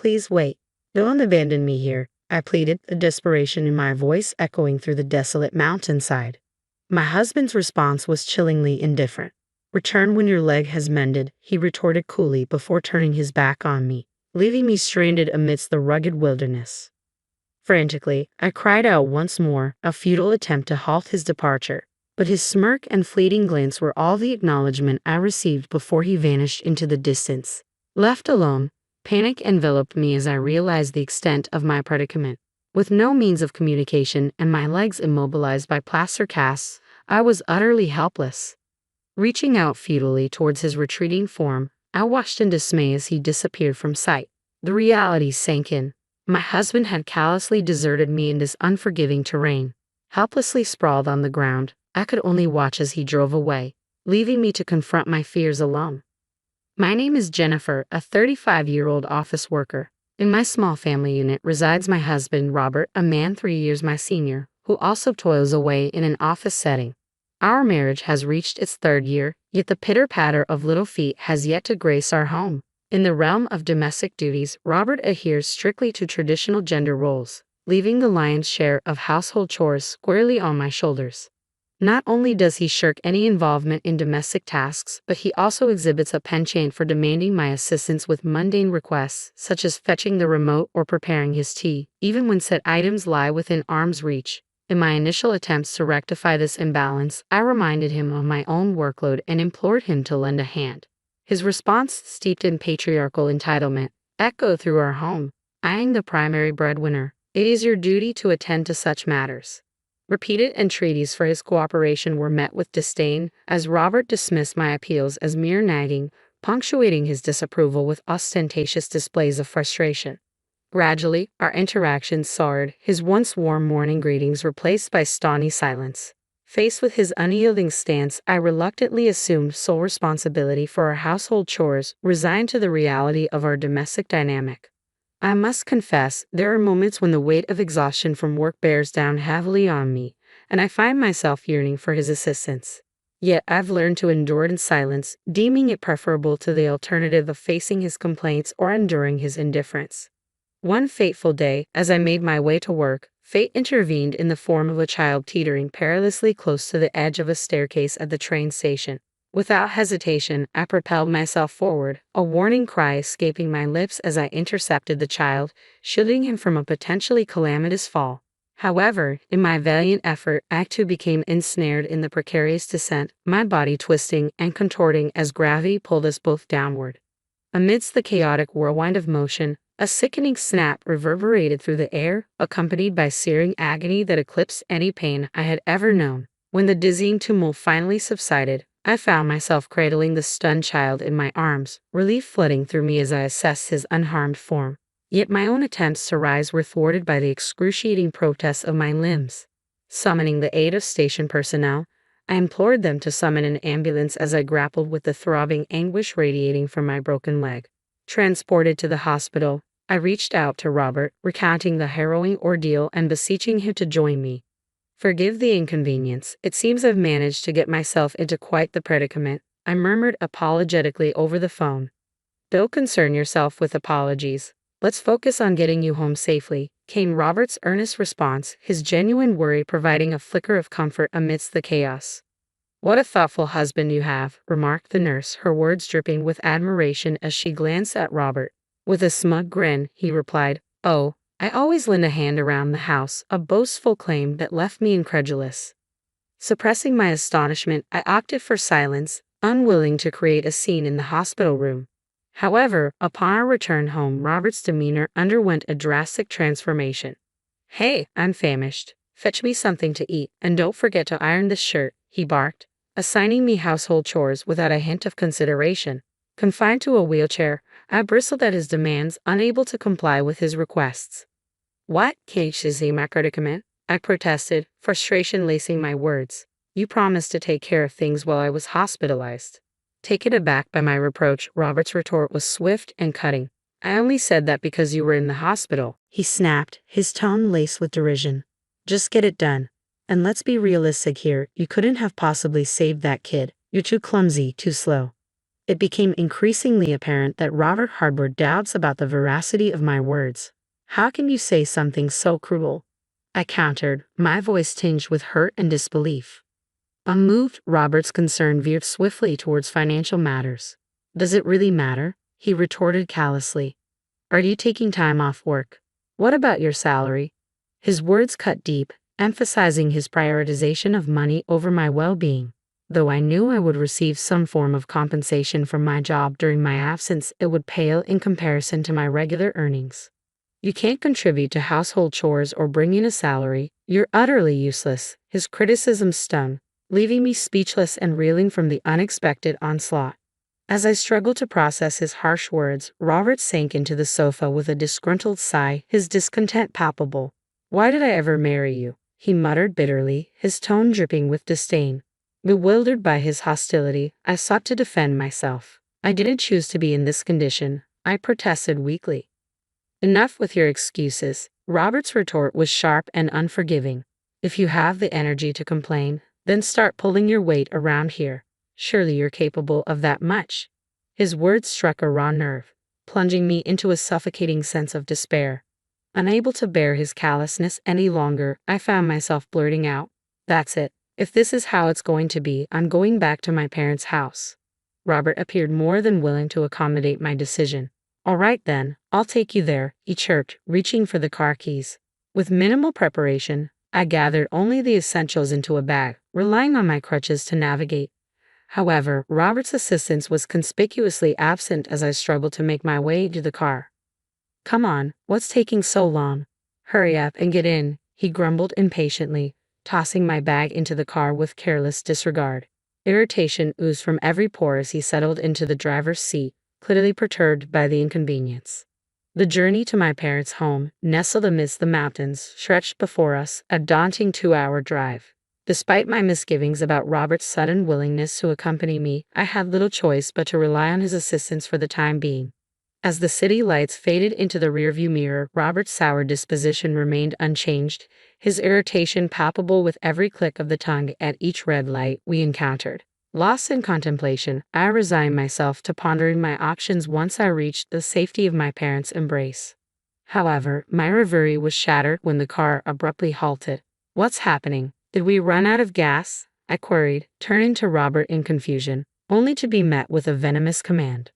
please wait. Don't abandon me here, I pleaded, the desperation in my voice echoing through the desolate mountainside. My husband's response was chillingly indifferent. Return when your leg has mended, he retorted coolly before turning his back on me, leaving me stranded amidst the rugged wilderness. Frantically, I cried out once more, a futile attempt to halt his departure, but his smirk and fleeting glance were all the acknowledgement I received before he vanished into the distance. Left alone, panic enveloped me as I realized the extent of my predicament. With no means of communication and my legs immobilized by plaster casts, I was utterly helpless. Reaching out futilely towards his retreating form, I watched in dismay as he disappeared from sight. The reality sank in. My husband had callously deserted me in this unforgiving terrain. Helplessly sprawled on the ground, I could only watch as he drove away, leaving me to confront my fears alone. My name is Jennifer, a 35-year-old office worker. In my small family unit resides my husband, Robert, a man 3 years my senior, who also toils away in an office setting. Our marriage has reached its 3rd year, yet the pitter-patter of little feet has yet to grace our home. In the realm of domestic duties, Robert adheres strictly to traditional gender roles, leaving the lion's share of household chores squarely on my shoulders. Not only does he shirk any involvement in domestic tasks, but he also exhibits a penchant for demanding my assistance with mundane requests, such as fetching the remote or preparing his tea, even when said items lie within arm's reach. In my initial attempts to rectify this imbalance, I reminded him of my own workload and implored him to lend a hand. His response, steeped in patriarchal entitlement, echoed through our home. I am the primary breadwinner. It is your duty to attend to such matters. Repeated entreaties for his cooperation were met with disdain, as Robert dismissed my appeals as mere nagging, punctuating his disapproval with ostentatious displays of frustration. Gradually, our interactions soured, his once warm morning greetings replaced by stony silence. Faced with his unyielding stance, I reluctantly assumed sole responsibility for our household chores, resigned to the reality of our domestic dynamic. I must confess, there are moments when the weight of exhaustion from work bears down heavily on me, and I find myself yearning for his assistance. Yet I've learned to endure it in silence, deeming it preferable to the alternative of facing his complaints or enduring his indifference. One fateful day, as I made my way to work, fate intervened in the form of a child teetering perilously close to the edge of a staircase at the train station. Without hesitation, I propelled myself forward, a warning cry escaping my lips as I intercepted the child, shielding him from a potentially calamitous fall. However, in my valiant effort, I too became ensnared in the precarious descent, my body twisting and contorting as gravity pulled us both downward. Amidst the chaotic whirlwind of motion, a sickening snap reverberated through the air, accompanied by searing agony that eclipsed any pain I had ever known. When the dizzying tumult finally subsided, I found myself cradling the stunned child in my arms, relief flooding through me as I assessed his unharmed form. Yet my own attempts to rise were thwarted by the excruciating protests of my limbs. Summoning the aid of station personnel, I implored them to summon an ambulance as I grappled with the throbbing anguish radiating from my broken leg. Transported to the hospital, I reached out to Robert, recounting the harrowing ordeal and beseeching him to join me. "Forgive the inconvenience. It seems I've managed to get myself into quite the predicament," I murmured apologetically over the phone. "Don't concern yourself with apologies. Let's focus on getting you home safely," came Robert's earnest response, his genuine worry providing a flicker of comfort amidst the chaos. "What a thoughtful husband you have," remarked the nurse, her words dripping with admiration as she glanced at Robert. With a smug grin, he replied, "Oh, I always lend a hand around the house," a boastful claim that left me incredulous. Suppressing my astonishment, I opted for silence, unwilling to create a scene in the hospital room. However, upon our return home, Robert's demeanor underwent a drastic transformation. "Hey, I'm famished. Fetch me something to eat, and don't forget to iron this shirt," he barked, assigning me household chores without a hint of consideration. Confined to a wheelchair, I bristled at his demands, unable to comply with his requests. "What can't you see my predicament?" I protested, frustration lacing my words. "You promised to take care of things while I was hospitalized." Taken aback by my reproach, Robert's retort was swift and cutting. "I only said that because you were in the hospital," he snapped, his tone laced with derision. "Just get it done. And let's be realistic here, you couldn't have possibly saved that kid. You're too clumsy, too slow." It became increasingly apparent that Robert harbored doubts about the veracity of my words. How can you say something so cruel? I countered, my voice tinged with hurt and disbelief. Unmoved, Robert's concern veered swiftly towards financial matters. Does it really matter? He retorted callously. Are you taking time off work? What about your salary? His words cut deep, emphasizing his prioritization of money over my well-being. Though I knew I would receive some form of compensation from my job during my absence, it would pale in comparison to my regular earnings. You can't contribute to household chores or bring in a salary. You're utterly useless. His criticism stung, leaving me speechless and reeling from the unexpected onslaught. As I struggled to process his harsh words, Robert sank into the sofa with a disgruntled sigh, his discontent palpable. Why did I ever marry you? He muttered bitterly, his tone dripping with disdain. Bewildered by his hostility, I sought to defend myself. I didn't choose to be in this condition, I protested weakly. Enough with your excuses. Robert's retort was sharp and unforgiving. If you have the energy to complain, then start pulling your weight around here. Surely you're capable of that much. His words struck a raw nerve, plunging me into a suffocating sense of despair. Unable to bear his callousness any longer, I found myself blurting out, "That's it. If this is how it's going to be, I'm going back to my parents' house." Robert appeared more than willing to accommodate my decision. "All right then, I'll take you there," he chirped, reaching for the car keys. With minimal preparation, I gathered only the essentials into a bag, relying on my crutches to navigate. However, Robert's assistance was conspicuously absent as I struggled to make my way to the car. "Come on, what's taking so long? Hurry up and get in," he grumbled impatiently, tossing my bag into the car with careless disregard. Irritation oozed from every pore as he settled into the driver's seat, clearly perturbed by the inconvenience. The journey to my parents' home, nestled amidst the mountains, stretched before us, a daunting 2-hour drive. Despite my misgivings about Robert's sudden willingness to accompany me, I had little choice but to rely on his assistance for the time being. As the city lights faded into the rearview mirror, Robert's sour disposition remained unchanged, his irritation palpable with every click of the tongue at each red light we encountered. Lost in contemplation, I resigned myself to pondering my options once I reached the safety of my parents' embrace. However, my reverie was shattered when the car abruptly halted. "What's happening? Did we run out of gas?" I queried, turning to Robert in confusion, only to be met with a venomous command.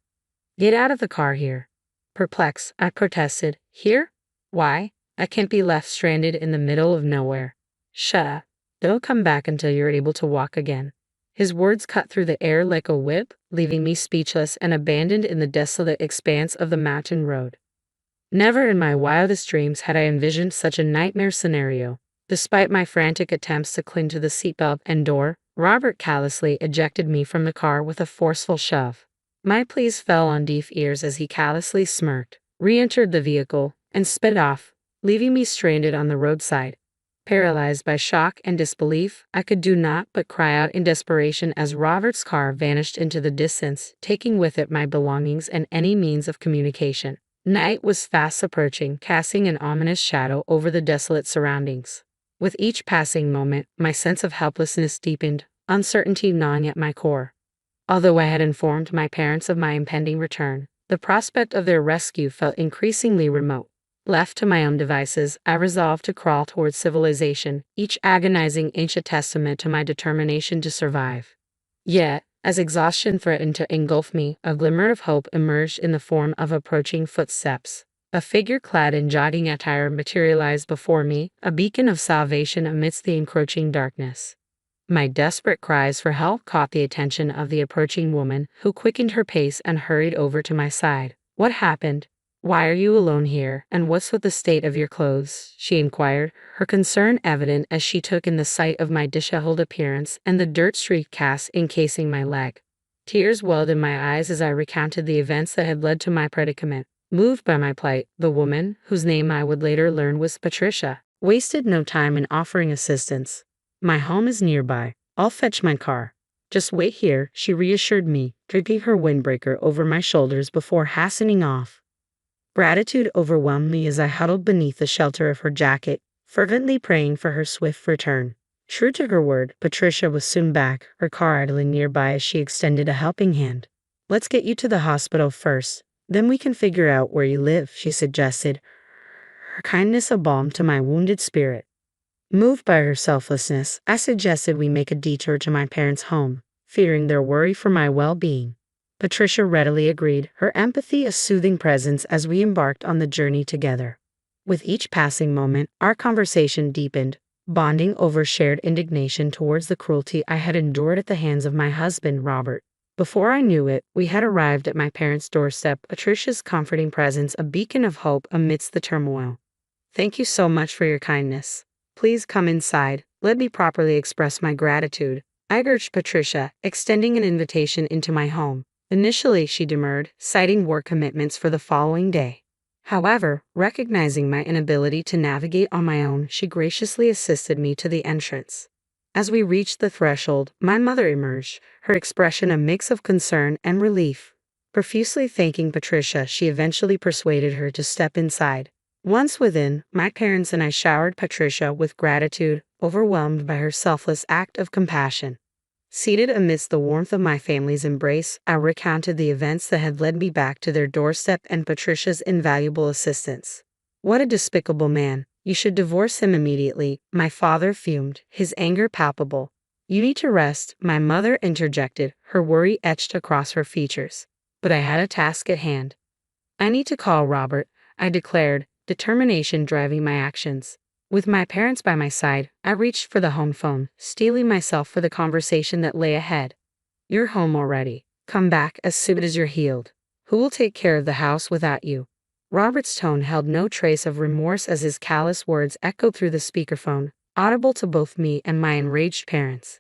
"Get out of the car here." Perplexed, I protested. "Here? Why? I can't be left stranded in the middle of nowhere." "Shut up. Don't come back until you're able to walk again." His words cut through the air like a whip, leaving me speechless and abandoned in the desolate expanse of the mountain road. Never in my wildest dreams had I envisioned such a nightmare scenario. Despite my frantic attempts to cling to the seatbelt and door, Robert callously ejected me from the car with a forceful shove. My pleas fell on deaf ears as he callously smirked, re-entered the vehicle, and sped off, leaving me stranded on the roadside. Paralyzed by shock and disbelief, I could do naught but cry out in desperation as Robert's car vanished into the distance, taking with it my belongings and any means of communication. Night was fast approaching, casting an ominous shadow over the desolate surroundings. With each passing moment, my sense of helplessness deepened, uncertainty gnawing at my core. Although I had informed my parents of my impending return, the prospect of their rescue felt increasingly remote. Left to my own devices, I resolved to crawl towards civilization, each agonizing inch a testament to my determination to survive. Yet, as exhaustion threatened to engulf me, a glimmer of hope emerged in the form of approaching footsteps. A figure clad in jogging attire materialized before me, a beacon of salvation amidst the encroaching darkness. My desperate cries for help caught the attention of the approaching woman, who quickened her pace and hurried over to my side. "What happened? Why are you alone here, and what's with the state of your clothes?" she inquired, her concern evident as she took in the sight of my disheveled appearance and the dirt-streaked cast encasing my leg. Tears welled in my eyes as I recounted the events that had led to my predicament. Moved by my plight, the woman, whose name I would later learn was Patricia, wasted no time in offering assistance. "My home is nearby. I'll fetch my car. Just wait here," she reassured me, dragging her windbreaker over my shoulders before hastening off. Gratitude overwhelmed me as I huddled beneath the shelter of her jacket, fervently praying for her swift return. True to her word, Patricia was soon back, her car idling nearby as she extended a helping hand. Let's get you to the hospital first. Then we can figure out where you live, she suggested, her kindness a balm to my wounded spirit. Moved by her selflessness, I suggested we make a detour to my parents' home, fearing their worry for my well-being. Patricia readily agreed, her empathy a soothing presence as we embarked on the journey together. With each passing moment, our conversation deepened, bonding over shared indignation towards the cruelty I had endured at the hands of my husband, Robert. Before I knew it, we had arrived at my parents' doorstep, Patricia's comforting presence a beacon of hope amidst the turmoil. Thank you so much for your kindness. Please come inside. Let me properly express my gratitude, I urged Patricia, extending an invitation into my home. Initially, she demurred, citing work commitments for the following day. However, recognizing my inability to navigate on my own, she graciously assisted me to the entrance. As we reached the threshold, my mother emerged, her expression a mix of concern and relief. Profusely thanking Patricia, she eventually persuaded her to step inside. Once within, my parents and I showered Patricia with gratitude, overwhelmed by her selfless act of compassion. Seated amidst the warmth of my family's embrace, I recounted the events that had led me back to their doorstep and Patricia's invaluable assistance. What a despicable man. You should divorce him immediately, my father fumed, his anger palpable. You need to rest, my mother interjected, her worry etched across her features. But I had a task at hand. I need to call Robert, I declared, determination driving my actions. With my parents by my side, I reached for the home phone, steeling myself for the conversation that lay ahead. You're home already. Come back as soon as you're healed. Who will take care of the house without you? Robert's tone held no trace of remorse as his callous words echoed through the speakerphone, audible to both me and my enraged parents.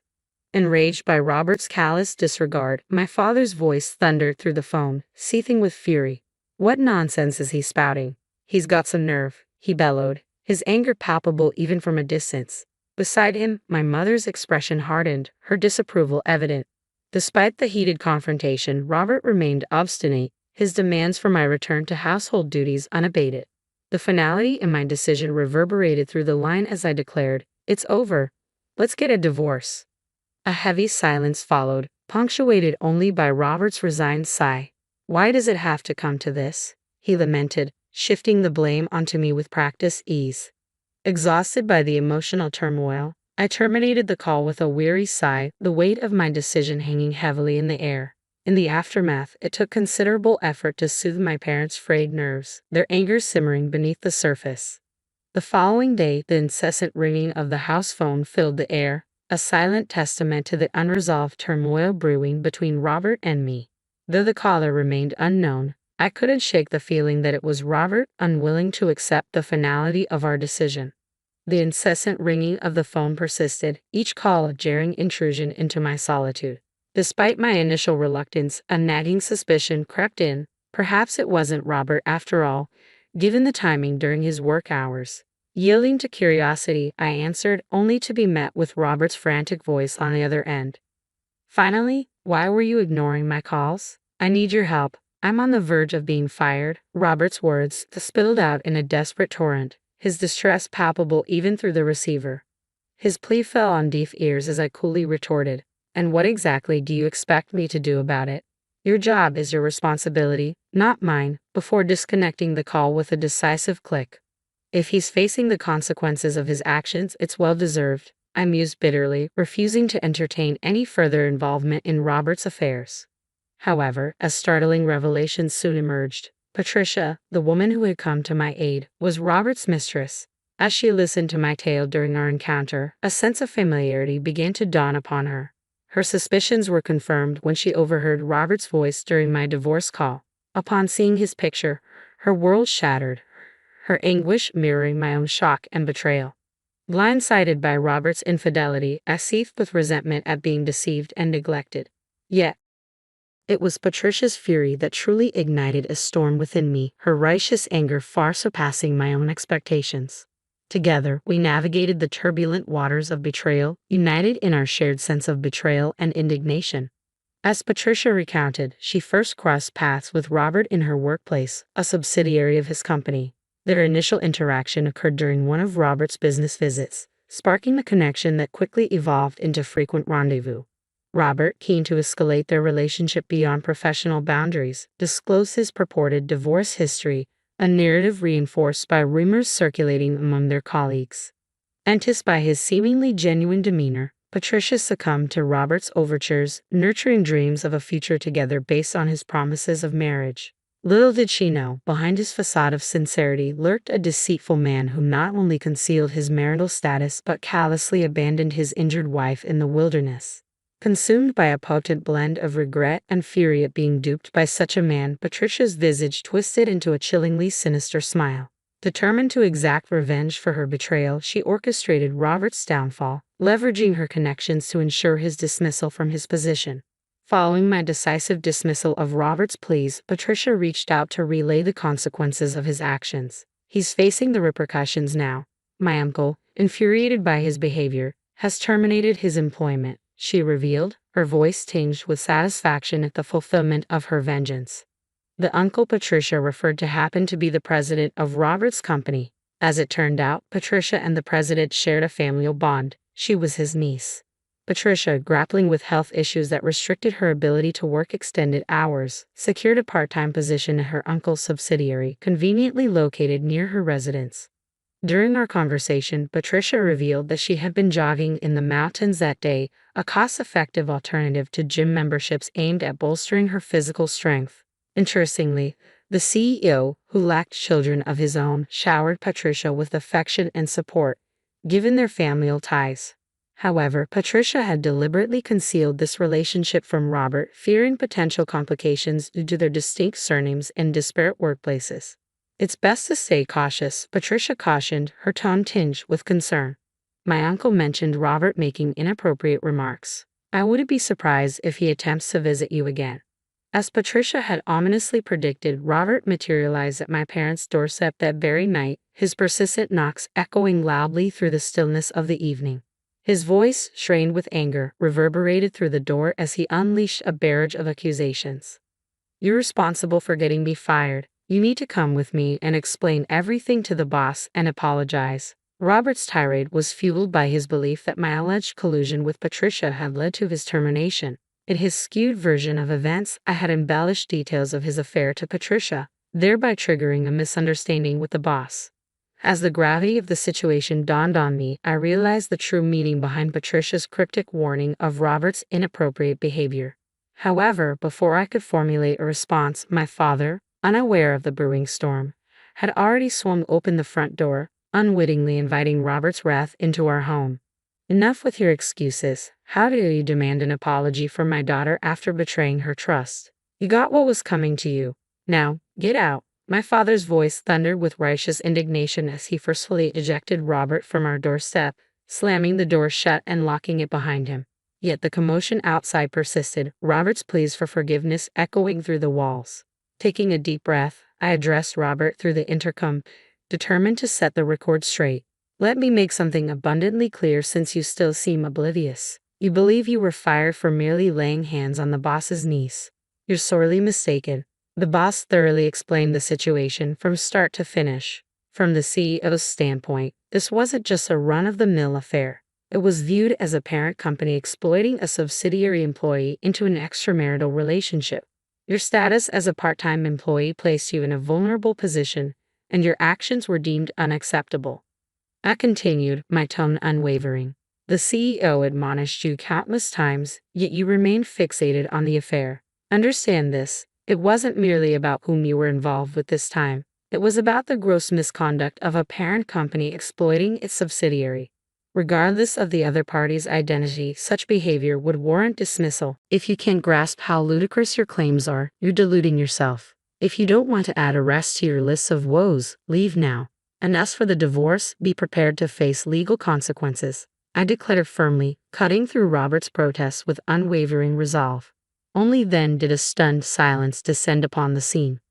Enraged by Robert's callous disregard, my father's voice thundered through the phone, seething with fury. What nonsense is he spouting? He's got some nerve, he bellowed, his anger palpable even from a distance. Beside him, my mother's expression hardened, her disapproval evident. Despite the heated confrontation, Robert remained obstinate, his demands for my return to household duties unabated. The finality in my decision reverberated through the line as I declared, "It's over. Let's get a divorce." A heavy silence followed, punctuated only by Robert's resigned sigh. Why does it have to come to this? He lamented, shifting the blame onto me with practiced ease. Exhausted by the emotional turmoil, I terminated the call with a weary sigh, the weight of my decision hanging heavily in the air. In the aftermath, it took considerable effort to soothe my parents' frayed nerves, their anger simmering beneath the surface. The following day, the incessant ringing of the house phone filled the air, a silent testament to the unresolved turmoil brewing between Robert and me. Though the caller remained unknown, I couldn't shake the feeling that it was Robert, unwilling to accept the finality of our decision. The incessant ringing of the phone persisted, each call a jarring intrusion into my solitude. Despite my initial reluctance, a nagging suspicion crept in. Perhaps it wasn't Robert after all, given the timing during his work hours. Yielding to curiosity, I answered, only to be met with Robert's frantic voice on the other end. Finally, why were you ignoring my calls? I need your help. I'm on the verge of being fired. Robert's words spilled out in a desperate torrent, his distress palpable even through the receiver. His plea fell on deaf ears as I coolly retorted, "And what exactly do you expect me to do about it? Your job is your responsibility, not mine," before disconnecting the call with a decisive click. If he's facing the consequences of his actions, it's well deserved, I mused bitterly, refusing to entertain any further involvement in Robert's affairs. However, a startling revelation soon emerged. Patricia, the woman who had come to my aid, was Robert's mistress. As she listened to my tale during our encounter, a sense of familiarity began to dawn upon her. Her suspicions were confirmed when she overheard Robert's voice during my divorce call. Upon seeing his picture, her world shattered, her anguish mirroring my own shock and betrayal. Blindsided by Robert's infidelity, I seethed with resentment at being deceived and neglected. Yet, it was Patricia's fury that truly ignited a storm within me, her righteous anger far surpassing my own expectations. Together, we navigated the turbulent waters of betrayal, united in our shared sense of betrayal and indignation. As Patricia recounted, she first crossed paths with Robert in her workplace, a subsidiary of his company. Their initial interaction occurred during one of Robert's business visits, sparking a connection that quickly evolved into frequent rendezvous. Robert, keen to escalate their relationship beyond professional boundaries, disclosed his purported divorce history, a narrative reinforced by rumors circulating among their colleagues. Enticed by his seemingly genuine demeanor, Patricia succumbed to Robert's overtures, nurturing dreams of a future together based on his promises of marriage. Little did she know, behind his facade of sincerity lurked a deceitful man who not only concealed his marital status but callously abandoned his injured wife in the wilderness. Consumed by a potent blend of regret and fury at being duped by such a man, Patricia's visage twisted into a chillingly sinister smile. Determined to exact revenge for her betrayal, she orchestrated Robert's downfall, leveraging her connections to ensure his dismissal from his position. Following my decisive dismissal of Robert's pleas, Patricia reached out to relay the consequences of his actions. He's facing the repercussions now. My uncle, infuriated by his behavior, has terminated his employment, she revealed, her voice tinged with satisfaction at the fulfillment of her vengeance. The uncle Patricia referred to happened to be the president of Robert's company. As it turned out, Patricia and the president shared a familial bond. She was his niece. Patricia, grappling with health issues that restricted her ability to work extended hours, secured a part-time position at her uncle's subsidiary, conveniently located near her residence. During our conversation, Patricia revealed that she had been jogging in the mountains that day, a cost-effective alternative to gym memberships aimed at bolstering her physical strength. Interestingly, the CEO, who lacked children of his own, showered Patricia with affection and support, given their familial ties. However, Patricia had deliberately concealed this relationship from Robert, fearing potential complications due to their distinct surnames and disparate workplaces. It's best to stay cautious, Patricia cautioned, her tone tinged with concern. My uncle mentioned Robert making inappropriate remarks. I wouldn't be surprised if he attempts to visit you again. As Patricia had ominously predicted, Robert materialized at my parents' doorstep that very night, his persistent knocks echoing loudly through the stillness of the evening. His voice, strained with anger, reverberated through the door as he unleashed a barrage of accusations. You're responsible for getting me fired. You need to come with me and explain everything to the boss and apologize. Robert's tirade was fueled by his belief that my alleged collusion with Patricia had led to his termination. In his skewed version of events, I had embellished details of his affair to Patricia, thereby triggering a misunderstanding with the boss. As the gravity of the situation dawned on me, I realized the true meaning behind Patricia's cryptic warning of Robert's inappropriate behavior. However, before I could formulate a response, my father, unaware of the brewing storm, had already swung open the front door, unwittingly inviting Robert's wrath into our home. Enough with your excuses. How dare you demand an apology from my daughter after betraying her trust? You got what was coming to you. Now, get out. My father's voice thundered with righteous indignation as he forcefully ejected Robert from our doorstep, slamming the door shut and locking it behind him. Yet the commotion outside persisted, Robert's pleas for forgiveness echoing through the walls. Taking a deep breath, I addressed Robert through the intercom, determined to set the record straight. Let me make something abundantly clear since you still seem oblivious. You believe you were fired for merely laying hands on the boss's niece. You're sorely mistaken. The boss thoroughly explained the situation from start to finish. From the CEO's standpoint, this wasn't just a run-of-the-mill affair. It was viewed as a parent company exploiting a subsidiary employee into an extramarital relationship. Your status as a part-time employee placed you in a vulnerable position, and your actions were deemed unacceptable. I continued, my tone unwavering. The CEO admonished you countless times, yet you remained fixated on the affair. Understand this. It wasn't merely about whom you were involved with this time. It was about the gross misconduct of a parent company exploiting its subsidiary. Regardless of the other party's identity, such behavior would warrant dismissal. If you can't grasp how ludicrous your claims are, you're deluding yourself. If you don't want to add arrest to your list of woes, leave now. And as for the divorce, be prepared to face legal consequences. I declared firmly, cutting through Robert's protests with unwavering resolve. Only then did a stunned silence descend upon the scene.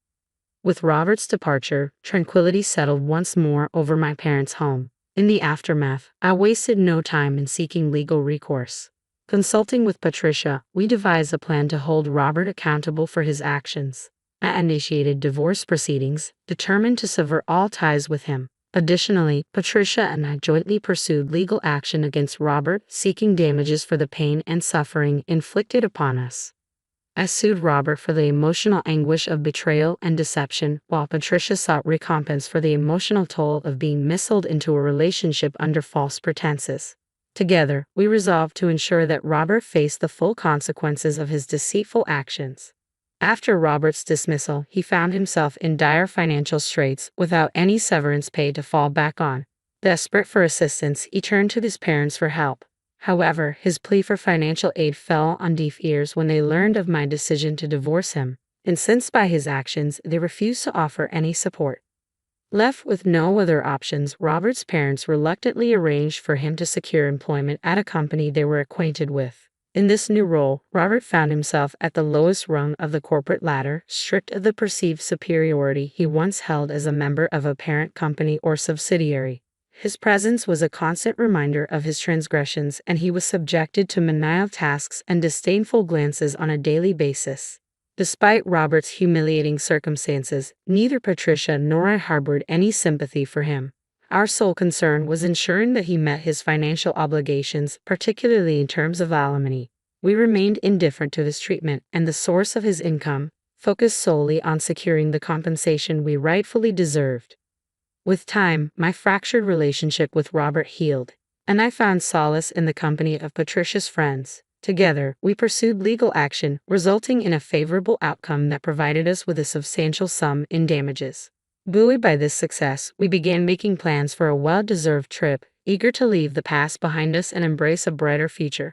With Robert's departure, tranquility settled once more over my parents' home. In the aftermath, I wasted no time in seeking legal recourse. Consulting with Patricia, we devised a plan to hold Robert accountable for his actions. I initiated divorce proceedings, determined to sever all ties with him. Additionally, Patricia and I jointly pursued legal action against Robert, seeking damages for the pain and suffering inflicted upon us. I sued Robert for the emotional anguish of betrayal and deception, while Patricia sought recompense for the emotional toll of being misled into a relationship under false pretenses. Together, we resolved to ensure that Robert faced the full consequences of his deceitful actions. After Robert's dismissal, he found himself in dire financial straits without any severance pay to fall back on. Desperate for assistance, he turned to his parents for help. However, his plea for financial aid fell on deaf ears when they learned of my decision to divorce him. Incensed by his actions, they refused to offer any support. Left with no other options, Robert's parents reluctantly arranged for him to secure employment at a company they were acquainted with. In this new role, Robert found himself at the lowest rung of the corporate ladder, stripped of the perceived superiority he once held as a member of a parent company or subsidiary. His presence was a constant reminder of his transgressions, and he was subjected to menial tasks and disdainful glances on a daily basis. Despite Robert's humiliating circumstances, neither Patricia nor I harbored any sympathy for him. Our sole concern was ensuring that he met his financial obligations, particularly in terms of alimony. We remained indifferent to his treatment and the source of his income, focused solely on securing the compensation we rightfully deserved. With time, my fractured relationship with Robert healed, and I found solace in the company of Patricia's friends. Together, we pursued legal action, resulting in a favorable outcome that provided us with a substantial sum in damages. Buoyed by this success, we began making plans for a well-deserved trip, eager to leave the past behind us and embrace a brighter future.